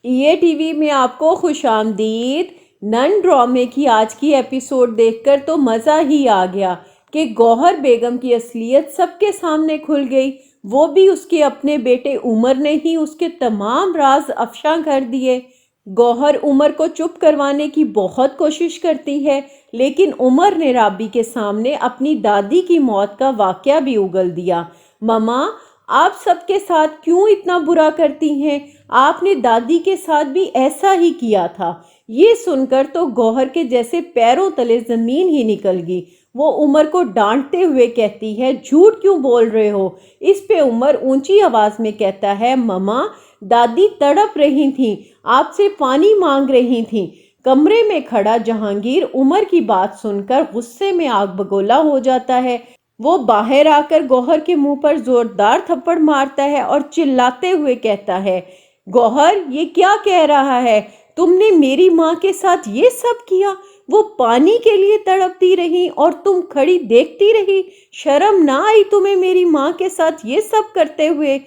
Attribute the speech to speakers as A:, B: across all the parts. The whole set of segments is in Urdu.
A: یہ ٹی وی میں آپ کو خوش آمدید۔ نن ڈرامے کی آج کی ایپیسوڈ دیکھ کر تو مزہ ہی آ گیا کہ گوہر بیگم کی اصلیت سب کے سامنے کھل گئی، وہ بھی اس کے اپنے بیٹے عمر نے ہی اس کے تمام راز افشاں کر دیے۔ گوہر عمر کو چپ کروانے کی بہت کوشش کرتی ہے، لیکن عمر نے رابی کے سامنے اپنی دادی کی موت کا واقعہ بھی اگل دیا۔ ماما، آپ سب کے ساتھ کیوں اتنا برا کرتی ہیں؟ آپ نے دادی کے ساتھ بھی ایسا ہی کیا تھا۔ یہ سن کر تو گوہر کے جیسے پیروں تلے زمین ہی نکل گئی۔ وہ عمر کو ڈانٹتے ہوئے کہتی ہے، جھوٹ کیوں بول رہے ہو؟ اس پہ عمر اونچی آواز میں کہتا ہے، ماما، دادی تڑپ رہی تھیں، آپ سے پانی مانگ رہی تھیں۔ کمرے میں کھڑا جہانگیر عمر کی بات سن کر غصے میں آگ بگولا ہو جاتا ہے۔ وہ باہر آ کر گوہر کے منہ پر زوردار تھپڑ مارتا ہے اور چلاتے ہوئے کہتا ہے، گوہر، یہ کیا کہہ رہا ہے؟ تم نے میری ماں کے ساتھ یہ سب کیا؟ وہ پانی کے لیے تڑپتی رہی اور تم کھڑی دیکھتی رہی؟ شرم نہ آئی تمہیں میری ماں کے ساتھ یہ سب کرتے ہوئے؟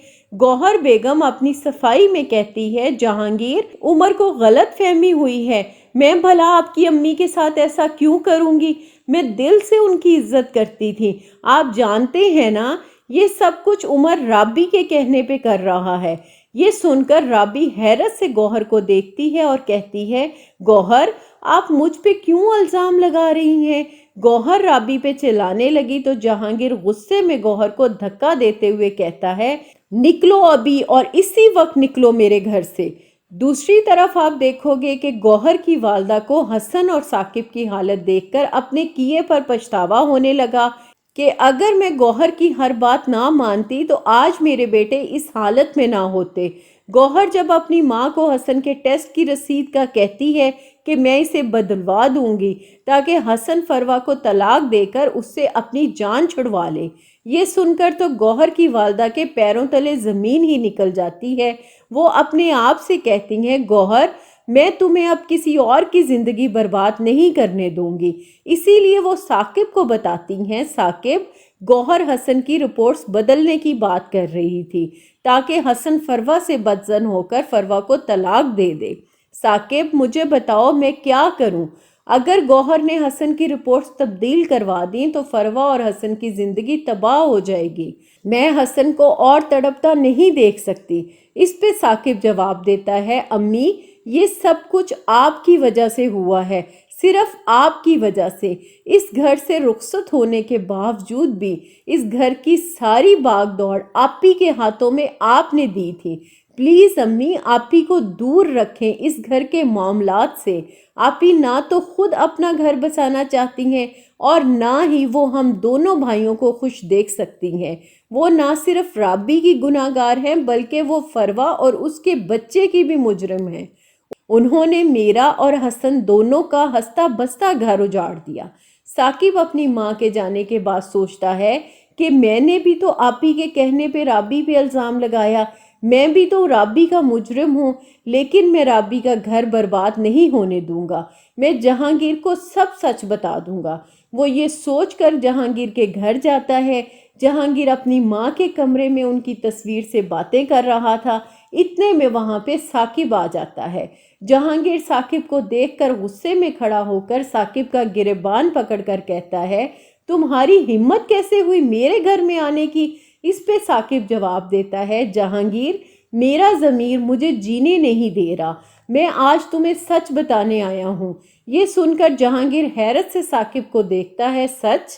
A: گوہر بیگم اپنی صفائی میں کہتی ہے، جہانگیر، عمر کو غلط فہمی ہوئی ہے، میں بھلا آپ کی امی کے ساتھ ایسا کیوں کروں گی؟ میں دل سے ان کی عزت کرتی تھی۔ آپ جانتے ہیں نا، یہ سب کچھ عمر رابی کے کہنے پہ کر رہا ہے۔ یہ سن کر رابی حیرت سے گوہر کو دیکھتی ہے اور کہتی ہے، گوہر، آپ مجھ پہ کیوں الزام لگا رہی ہیں؟ گوہر رابی پہ چلانے لگی تو جہانگیر غصے میں گوہر کو دھکا دیتے ہوئے کہتا ہے، نکلو ابھی اور اسی وقت نکلو میرے گھر سے۔ دوسری طرف آپ دیکھو گے کہ گوہر کی والدہ کو حسن اور ثاقب کی حالت دیکھ کر اپنے کیے پر پچھتاوا ہونے لگا کہ اگر میں گوہر کی ہر بات نہ مانتی تو آج میرے بیٹے اس حالت میں نہ ہوتے۔ گوہر جب اپنی ماں کو حسن کے ٹیسٹ کی رسید کا کہتی ہے کہ میں اسے بدلوا دوں گی تاکہ حسن فروا کو طلاق دے کر اس سے اپنی جان چھڑوا لے، یہ سن کر تو گوہر کی والدہ کے پیروں تلے زمین ہی نکل جاتی ہے۔ وہ اپنے آپ سے کہتی ہیں، گوہر، میں تمہیں اب کسی اور کی زندگی برباد نہیں کرنے دوں گی۔ اسی لیے وہ ثاقب کو بتاتی ہیں، ثاقب، گوہر حسن کی رپورٹس بدلنے کی بات کر رہی تھی تاکہ حسن فروا سے بدظن ہو کر فروا کو طلاق دے دے۔ ثاقب، مجھے بتاؤ میں کیا کروں؟ اگر گوہر نے حسن کی رپورٹس تبدیل کروا دیں تو فروا اور حسن کی زندگی تباہ ہو جائے گی۔ میں حسن کو اور تڑپتا نہیں دیکھ سکتی۔ اس پہ ثاقب جواب دیتا ہے، امی، یہ سب کچھ آپ کی وجہ سے ہوا ہے، صرف آپ کی وجہ سے۔ اس گھر سے رخصت ہونے کے باوجود بھی اس گھر کی ساری باغ دوڑ آپی کے ہاتھوں میں آپ نے دی تھی۔ پلیز امی، آپی کو دور رکھیں اس گھر کے معاملات سے۔ آپی نہ تو خود اپنا گھر بسانا چاہتی ہیں اور نہ ہی وہ ہم دونوں بھائیوں کو خوش دیکھ سکتی ہیں۔ وہ نہ صرف رابی کی گناہ گار ہیں بلکہ وہ فروا اور اس کے بچے کی بھی مجرم ہیں۔ انہوں نے میرا اور حسن دونوں کا ہنستا بستا گھر اجاڑ دیا۔ ثاقب اپنی ماں کے جانے کے بعد سوچتا ہے کہ میں نے بھی تو آپی کے کہنے پہ رابی پہ الزام لگایا، میں بھی تو رابی کا مجرم ہوں، لیکن میں رابی کا گھر برباد نہیں ہونے دوں گا۔ میں جہانگیر کو سب سچ بتا دوں گا۔ وہ یہ سوچ کر جہانگیر کے گھر جاتا ہے۔ جہانگیر اپنی ماں کے کمرے میں ان کی تصویر سے باتیں کر رہا تھا، اتنے میں وہاں پہ ثاقب آ جاتا ہے۔ جہانگیر ثاقب کو دیکھ کر غصے میں کھڑا ہو کر ثاقب کا گریبان پکڑ کر کہتا ہے، تمہاری ہمت کیسے ہوئی میرے گھر میں آنے کی؟ اس پہ ثاقب جواب دیتا ہے، جہانگیر، میرا ضمیر مجھے جینے نہیں دے رہا، میں آج تمہیں سچ بتانے آیا ہوں۔ یہ سن کر جہانگیر حیرت سے ثاقب کو دیکھتا ہے، سچ؟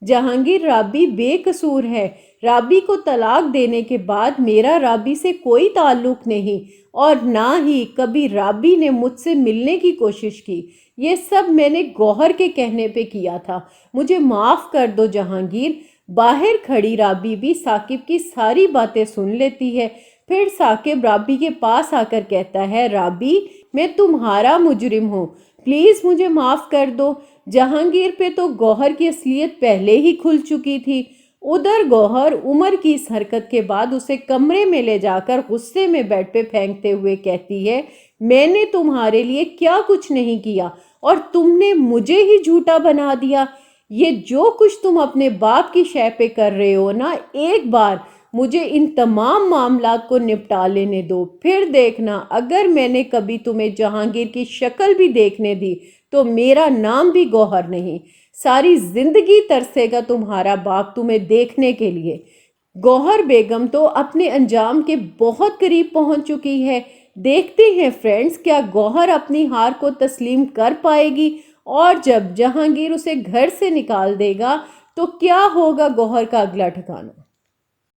A: جہانگیر، رابی بے قصور ہے۔ رابی کو طلاق دینے کے بعد میرا رابی سے کوئی تعلق نہیں اور نہ ہی کبھی رابی نے مجھ سے ملنے کی کوشش کی۔ یہ سب میں نے گوہر کے کہنے پہ کیا تھا، مجھے معاف کر دو جہانگیر۔ باہر کھڑی رابی بھی ثاقب کی ساری باتیں سن لیتی ہے۔ پھر ثاقب رابی کے پاس آ کر کہتا ہے، رابی، میں تمہارا مجرم ہوں، پلیز مجھے معاف کر دو۔ جہانگیر پہ تو گوہر کی اصلیت پہلے ہی کھل چکی تھی۔ ادھر گوہر عمر کی اس حرکت کے بعد اسے کمرے میں لے جا کر غصے میں بیڈ پہ پھینکتے ہوئے کہتی ہے، میں نے تمہارے لیے کیا کچھ نہیں کیا اور تم نے مجھے ہی جھوٹا بنا دیا۔ یہ جو کچھ تم اپنے باپ کی شے پہ کر رہے ہو نا، ایک بار مجھے ان تمام معاملات کو نپٹا لینے دو، پھر دیکھنا اگر میں نے کبھی تمہیں جہانگیر کی شکل بھی دیکھنے دی تو میرا نام بھی گوہر نہیں۔ ساری زندگی ترسے گا تمہارا باپ تمہیں دیکھنے کے لیے۔ گوہر بیگم تو اپنے انجام کے بہت قریب پہنچ چکی ہے۔ دیکھتے ہیں فرینڈز، کیا گوہر اپنی ہار کو تسلیم کر پائے گی؟ اور جب جہانگیر اسے گھر سے نکال دے گا تو کیا ہوگا گوہر کا اگلا ٹھکانہ؟